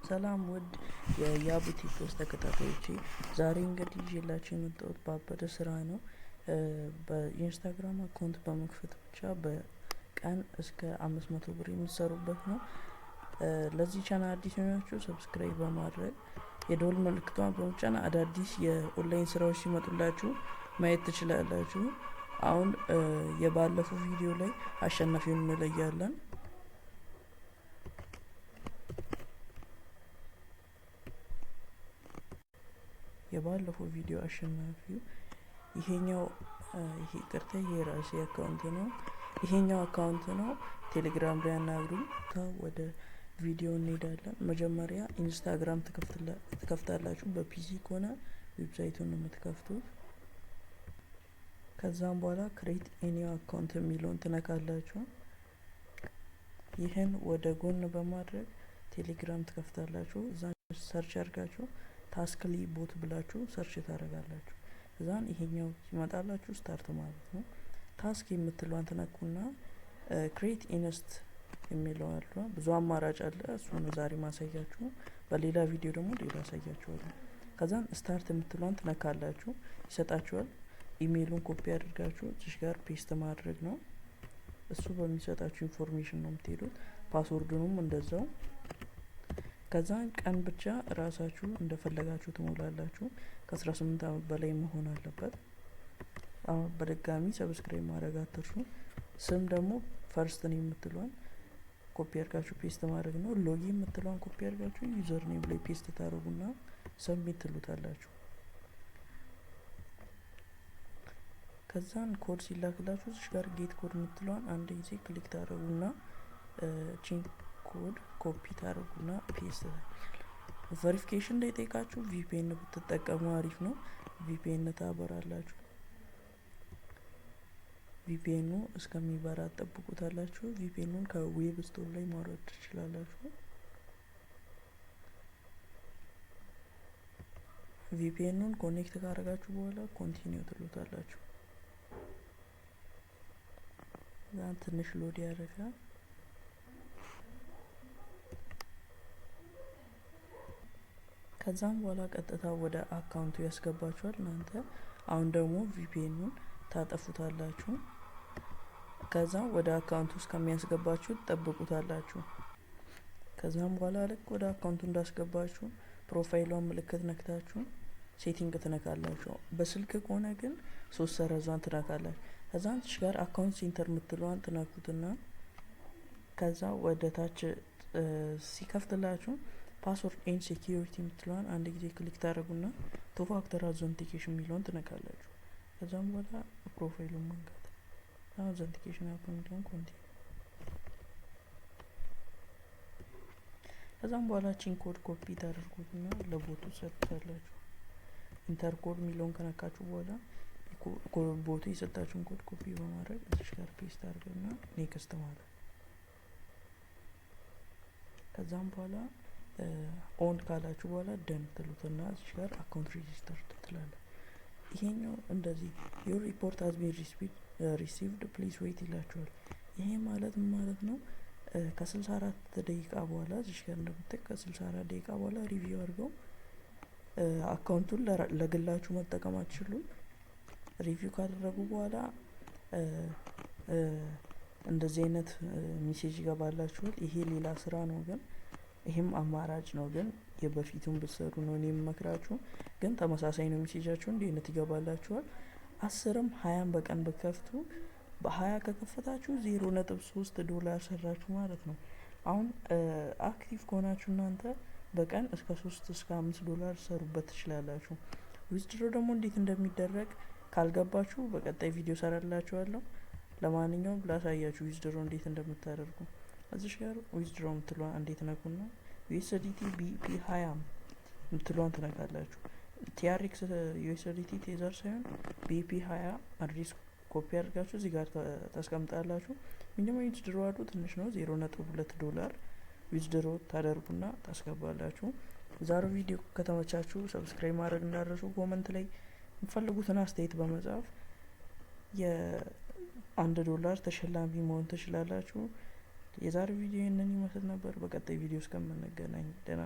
ሰላም ውድ የያቡቲ ፖስት ተከታታዮቼ፣ ዛሬ እንግዲህ ይዤላችሁ የመጣሁት ባበደ ስራ ነው። በኢንስታግራም አካውንት በመክፈት ብቻ በቀን እስከ 500 ብር የሚሰሩበት ነው። ለዚህ ቻናል አዲስ የሆናችሁ ሰብስክራይብ በማድረግ የደወል ምልክቷን በመጫን አዳዲስ የኦንላይን ስራዎች ሲመጡላችሁ ማየት ትችላላችሁ። አሁን የባለፈው ቪዲዮ ላይ አሸናፊውን እንለያለን። የባለፈው ቪዲዮ አሸናፊው ይሄኛው የራሴ አካውንት ነው። ይሄኛው አካውንት ነው። ቴሌግራም ላይ አናግሩኝ። ወደ ቪዲዮ እንሄዳለን። መጀመሪያ ኢንስታግራም ትከፍታላችሁ። በፒሲ ከሆነ ዌብሳይቱን ነው የምትከፍቱት። ከዛም በኋላ ክሬት ኤኒው አካውንት የሚለውን ትነካላችሁ። ይህን ወደ ጎን በማድረግ ቴሌግራም ትከፍታላችሁ። እዛ ሰርች አድርጋችሁ ታስክሊ ቦት ብላችሁ ሰርች ታደርጋላችሁ። እዛን ይሄኛው ሲመጣላችሁ ስታርት ማለት ነው። ታስክ የምትሏን ትነኩና ክሬት ኢንስት የሚለው አለ። ብዙ አማራጭ አለ። እሱን ዛሬ ማሳያችሁ፣ በሌላ ቪዲዮ ደግሞ ሌላ አሳያችኋለሁ። ከዛን ስታርት የምትሏን ትነካላችሁ። ይሰጣችኋል። ኢሜይሉን ኮፒ አድርጋችሁ እዚህ ጋር ፔስት ማድረግ ነው። እሱ በሚሰጣችሁ ኢንፎርሜሽን ነው የምትሄዱት። ፓስወርዱንም እንደዛው። ከዛን ቀን ብቻ ራሳችሁ እንደፈለጋችሁ ትሞላላችሁ። ከ18 አመት በላይ መሆን አለበት። አሁን በድጋሚ ሰብስክራይብ ማድረግ አትርሱ። ስም ደግሞ ፈርስት ኔም የምትሏን ኮፒ አድርጋችሁ ፔስት ማድረግ ነው። ሎጊ የምትሏን ኮፒ አድርጋችሁ ዩዘር ኔም ላይ ፔስት ታደርጉና ሰብሚት ትሉታላችሁ። ከዛን ኮድ ሲላክላችሁ እዚህ ጋር ጌት ኮድ የምትሏን አንድ ጊዜ ክሊክ ታደርጉና ቺን ኮድ ኮፒ ታደርጉና ፔስት ታደርጋላችሁ። ቬሪፊኬሽን ላይ ጠይቃችሁ ቪፒኤን ብትጠቀሙ አሪፍ ነው። ቪፒኤን ታበራላችሁ። ቪፒኤኑ እስከሚበራ ጠብቁታላችሁ። ቪፒኤኑን ከዌብ ስቶር ላይ ማውረድ ትችላላችሁ። ቪፒኤኑን ኮኔክት ካደረጋችሁ በኋላ ኮንቲኒው ትሉታላችሁ። ዛን ትንሽ ሎድ ያደርጋል። ከዛም በኋላ ቀጥታ ወደ አካውንቱ ያስገባችኋል። እናንተ አሁን ደግሞ ቪፒኤኑን ታጠፉታላችሁ። ከዛም ወደ አካውንቱ እስከሚያስገባችሁ ጠብቁታላችሁ። ከዛም በኋላ ልክ ወደ አካውንቱ እንዳስገባችሁ ፕሮፋይሏን ምልክት ነክታችሁ ሴቲንግ ትነካላችሁ። በስልክ ከሆነ ግን 3 ሰረዟን ትነካላችሁ። ከዛን ትሽ ጋር አካውንት ሴንተር የምትለዋን ትነኩትና ከዛ ወደ ታች ሲከፍትላችሁ ፓስወርድ ኤንድ ሴኪዩሪቲ የምትለዋን አንድ ጊዜ ክሊክ ታደርጉና ቱ ፋክተር አውዘንቲኬሽን የሚለውን ትነካላችሁ። ከዛም በኋላ ፕሮፋይሉን መንካት አውዘንቲኬሽን አካውንቱን ኮንቲኒው። ከዛም በኋላ ቺን ኮድ ኮፒ ታደርጉትና ለቦቱ ሰጥታላችሁ። ኢንተር ኮድ የሚለውን ከነካችሁ በኋላ ቦቱ የሰጣችሁን ኮድ ኮፒ በማድረግ እዚህ ጋር ፔስት አድርገውና ኔክስት ማለት። ከዛም በኋላ ኦን ካላችሁ በኋላ ደን ትሉትና እዚህ ጋር አካውንት ሬጂስተር ትላለ። ይሄኛው እንደዚህ ዩር ሪፖርት ሃዝ ቢን ሪሲቭድ ፕሊዝ ዌይት ይላችኋል። ይሄ ማለት ነው ከ64 ደቂቃ በኋላ እዚህ ጋር እንደምትጠቅ ከ64 ደቂቃ በኋላ ሪቪው አድርገው አካውንቱን ለግላችሁ መጠቀም አትችሉም። ሪቪው ካደረጉ በኋላ እንደዚህ አይነት ሜሴጅ ይገባላችኋል። ይሄ ሌላ ስራ ነው፣ ግን ይሄም አማራጭ ነው። ግን የበፊቱን ብትሰሩ ነው እኔ የምመክራችሁ። ግን ተመሳሳይ ነው ሜሴጃችሁ እንዲህ አይነት ይገባላችኋል። 10ም 20ም በቀን በከፍቱ በ20 ከከፈታችሁ $0.3 ሰራችሁ ማለት ነው። አሁን አክቲቭ ከሆናችሁ እናንተ በቀን እስከ 3 እስከ $5 ሰሩበት ትችላላችሁ። ዊዝድሮ ደግሞ እንዴት እንደሚደረግ ካልገባችሁ በቀጣይ ቪዲዮ ሰራላችኋለሁ። ለማንኛውም ላሳያችሁ ዊዝድሮ እንዴት እንደምታደርጉ። እዚህ ጋር ዊዝድሮ የምትሏን እንዴት ነኩና ዩኤስዲቲ ቢፒ 20 የምትሏን ትነካላችሁ። ቲአርኤክስ ዩኤስዲቲ ቴዘር ሳይሆን ቢፒ 20 አድሬስ ኮፒ አድርጋችሁ እዚህ ጋር ታስቀምጣላችሁ። ሚኒመም ዊዝድሮ አሉ ትንሽ ነው፣ $0.2 ዊዝድሮ ታደርጉና ታስገባላችሁ። ዛሬው ቪዲዮ ከተመቻችሁ ሰብስክራይብ ማድረግ እንዳትረሱ። ኮመንት ላይ የምትፈልጉትን አስተያየት በመጻፍ $1 ተሸላሚ መሆን ትችላላችሁ። የዛሬው ቪዲዮ ይህንን ይመስል ነበር። በቀጣይ ቪዲዮ እስከምንገናኝ ደህና